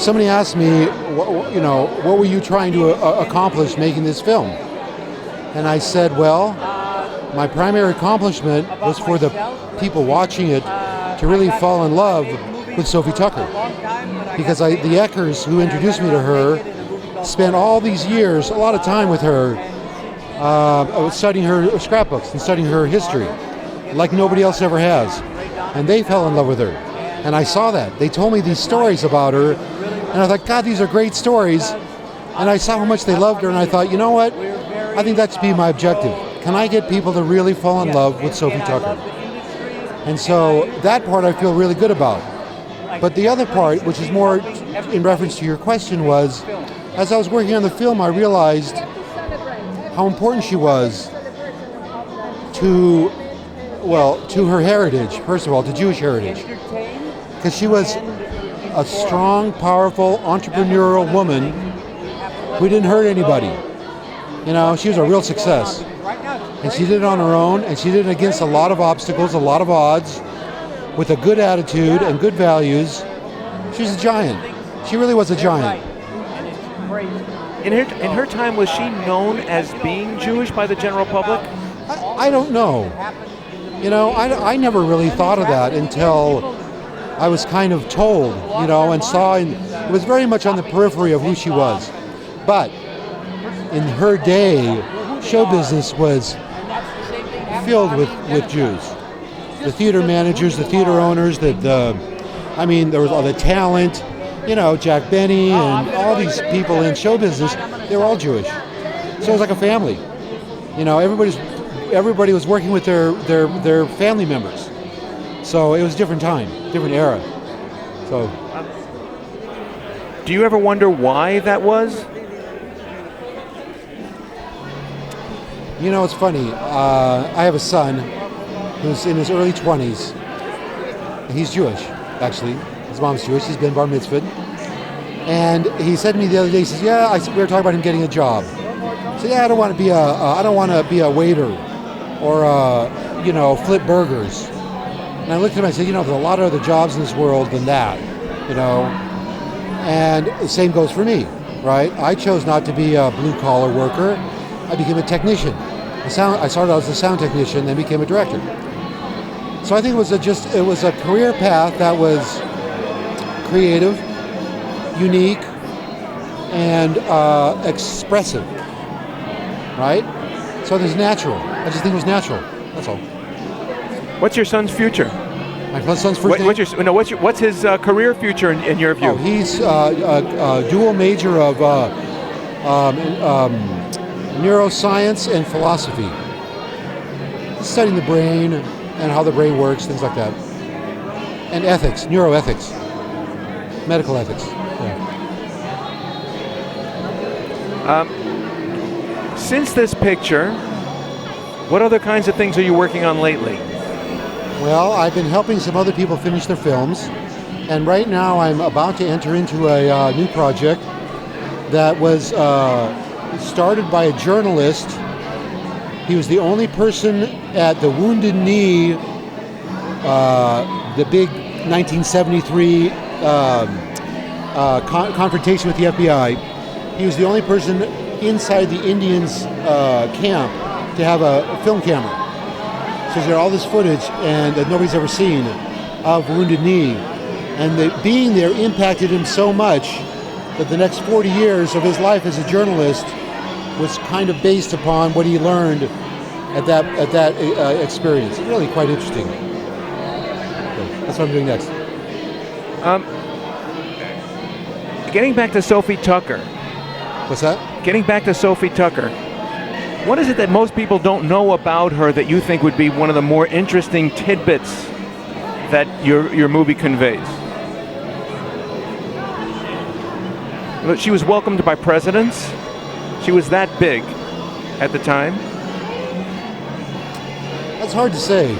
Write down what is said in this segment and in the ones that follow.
somebody asked me, what were you trying to accomplish making this film? And I said, well, my primary accomplishment was for the people watching it to really fall in love with Sophie Tucker. Because the Eckers, who introduced me to her, spent all these years, a lot of time with her, studying her scrapbooks and studying her history, like nobody else ever has. And they fell in love with her. And I saw that. They told me these stories about her, and I thought, God, these are great stories. And I saw how much they loved her, and I thought, you know what? I think that should be my objective. Can I get people to really fall in love with Sophie Tucker? And so that part I feel really good about. But the other part, which is more in reference to your question, was, as I was working on the film, I realized how important she was to her heritage, first of all, to Jewish heritage. Because she was a strong, powerful, entrepreneurial woman who didn't hurt anybody. She was a real success. And she did it on her own, and she did it against a lot of obstacles, a lot of odds, with a good attitude and good values. She was a giant. She really was a giant. In her time, was she known as being Jewish by the general public? I don't know. I never really thought of that until I was kind of told, and saw, and it was very much on the periphery of who she was. But in her day, show business was filled with Jews. The theater managers, the theater owners, there was all the talent, Jack Benny and all these people in show business, they were all Jewish. So it was like a family. Everybody was working with their family members. So it was a different time, different era. So, do you ever wonder why that was? It's funny. I have a son who's in his early 20s. He's Jewish, actually. His mom's Jewish. He's been bar mitzvahed. And he said to me the other day, he says, we were talking about him getting a job. I said, I don't want to be a waiter or flip burgers. And I looked at him and I said, there's a lot of other jobs in this world than that, And the same goes for me, right? I chose not to be a blue-collar worker. I became a technician. I started out as a sound technician, then became a director. So I think it was a career path that was creative, unique, and expressive, right? So it was natural. I just think it was natural. That's all. What's your son's future? My son's first what's his career future in your view? Oh, he's a dual major of neuroscience and philosophy. He's studying the brain and how the brain works, things like that. And ethics, neuroethics, medical ethics. Yeah. Since this picture, what other kinds of things are you working on lately? Well, I've been helping some other people finish their films, and right now I'm about to enter into a new project that was started by a journalist. He was the only person at the Wounded Knee, the big 1973 confrontation with the FBI. He was the only person inside the Indians' camp to have a film camera. So there's all this footage and that nobody's ever seen of Wounded Knee. And being there impacted him so much that the next 40 years of his life as a journalist was kind of based upon what he learned at that experience. It's really quite interesting. That's what I'm doing next. Getting back to Sophie Tucker. What's that? Getting back to Sophie Tucker. What is it that most people don't know about her that you think would be one of the more interesting tidbits that your movie conveys? She was welcomed by presidents. She was that big at the time. That's hard to say.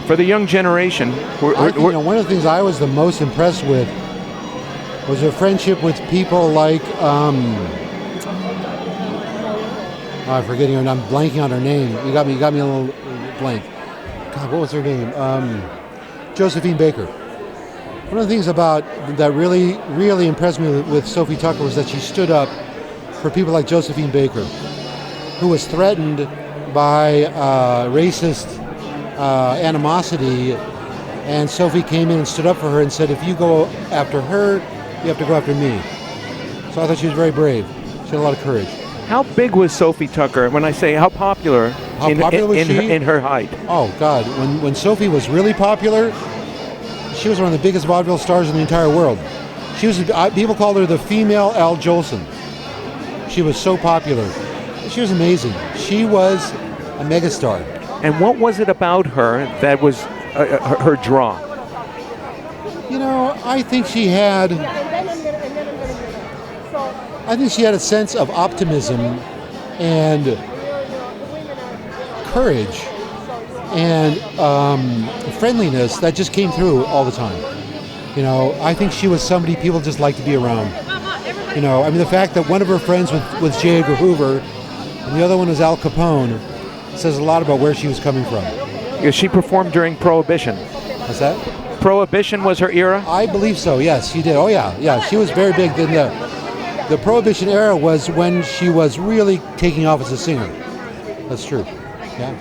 For the young generation, one of the things I was the most impressed with was her friendship with people like, I'm forgetting her name. I'm blanking on her name. You got me a little blank. God, what was her name? Josephine Baker. One of the things about that really impressed me with Sophie Tucker was that she stood up for people like Josephine Baker, who was threatened by racist animosity, and Sophie came in and stood up for her and said, if you go after her, you have to go after me. So I thought she was very brave. She had a lot of courage. How big was Sophie Tucker? When I say how popular, in her height? Oh, God. When Sophie was really popular, she was one of the biggest vaudeville stars in the entire world. She was, people called her the female Al Jolson. She was so popular. She was amazing. She was a megastar. And what was it about her that was her draw? You know, I think she had a sense of optimism and courage and friendliness that just came through all the time. You know, I think she was somebody people just like to be around. You know, I mean, the fact that one of her friends was J. Edgar Hoover and the other one was Al Capone says a lot about where she was coming from. Yeah, she performed during Prohibition. What's that? Prohibition was her era? I believe so, yes, she did. Oh, yeah, she was very big. Then the Prohibition era was when she was really taking off as a singer. That's true, yeah.